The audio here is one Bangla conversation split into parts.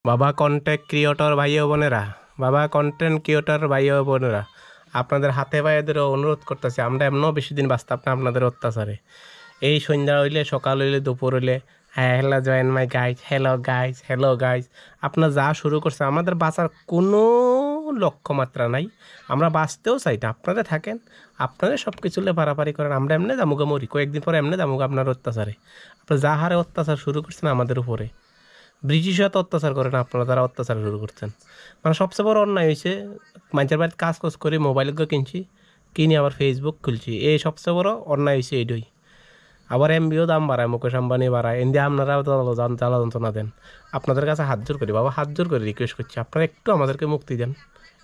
বাবা কন্টেন্ট ক্রিয়েটর ভাই ও বোনেরা, বাবা কন্টেন্ট ক্রিয়েটর ভাই ও বোনেরা, আপনাদের হাতে পায়ে ধরে অনুরোধ করতেছি, আমরা এমনও বেশি দিন বাঁচতাম না আপনাদের অত্যাচারে। এই সন্ধ্যা হইলে, সকাল হইলে, দুপুর হইলে, হ্যাঁ hello join my guys, hello guys, hello guys, আপনার যা শুরু করছে, আমাদের বাঁচার কোনো লক্ষ্যমাত্রা নাই। আমরা বাঁচতেও চাই না, আপনারা থাকেন, আপনারা সব কিছু পারাপারি করেন, আমরা এমনি দামুগা মরি, কয়েকদিন পরে এমনি দামুগা আপনার অত্যাচারে। আপনার যা হারে অত্যাচার শুরু করছেন আমাদের উপরে, ব্রিটিশরা তো অত্যাচার করে না, আপনারা তারা অত্যাচার শুরু করছেন। মানে সবচেয়ে বড় অন্যায় হয়েছে, মানুষের বাড়িতে কাজ করে মোবাইলকে কিনছি, কিনে আবার ফেসবুক খুলছি, এই সবচেয়ে বড় অন্যায় হয়েছে এইটাই। আবার এমবিও দাম বাড়ায়, মুকেশ আম্বানি বাড়ায়, এমনি আপনারাও জ্বালা যন্ত্রণা দেন। আপনাদের কাছে হাত জোর করি বাবা, হাত জোর করে রিকোয়েস্ট করছি, আপনারা একটু আমাদেরকে মুক্তি দেন,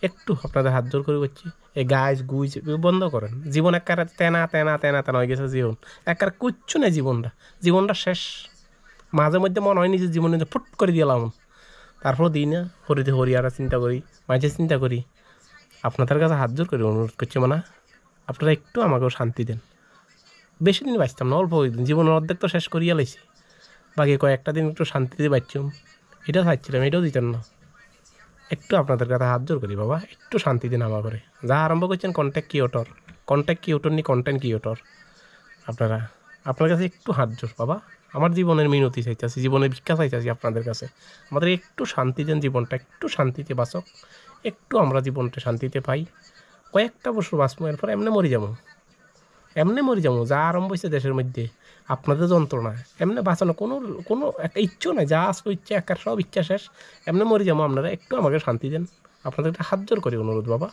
একটু আপনাদের হাত জোর করে করছি। এই গাছ গুইজ বন্ধ করেন। জীবন একার তেনা তেনা তেনা তেনা হয়ে গেছে জীবন, একার কিচ্ছু নেই জীবনটা শেষ। মাঝে মধ্যে মনে হয় নিজের জীবনে ফুট করে দিলাম, তারপর দিই না, হরিতে হরিয়ারা চিন্তা করি, মাঝে চিন্তা করি। আপনাদের কাছে হাত জোর করি অনুরোধ করছি, মানে আপনারা একটু আমাকেও শান্তি দেন। বেশি দিন বাঁচতাম না, অল্প দিন, জীবনের অর্ধেক তো শেষ করিয়া লাইছি, বাকি কয়েকটা দিন একটু শান্তিতে বাঁচছুম, এটা চাইছিলাম, এটাও দিতেন না। একটু আপনাদের কাছে হাত জোর করি বাবা, একটু শান্তি দিন আমার করে। যা আরম্ভ করছেন কন্টেন্ট ক্রিয়েটর নি কন্টেন্ট ক্রিয়েটর, আপনার কাছে একটু হাত জোর বাবা। আমার জীবনের মিনতি চাইতেছি, জীবনের ভিক্ষা চাইতেছি আপনাদের কাছে, আমাদের একটু শান্তি দেন, জীবনটা একটু শান্তিতে বাঁচক, একটু আমরা জীবনটা শান্তিতে পাই। কয়েকটা বছর বাঁচবো, এরপর এমনি মরে যাবো। যা আরম্ভ হয়েছে দেশের মধ্যে আপনাদের যন্ত্রণা, এমনি বাঁচানো কোনো একটা ইচ্ছু নাই, যা আসবো ইচ্ছা একার সব ইচ্ছা শেষ, এমনি মরে যাবো। আপনারা একটু আমাকে শান্তি দেন, আপনাদের একটা হাত জোর করি অনুরোধ বাবা।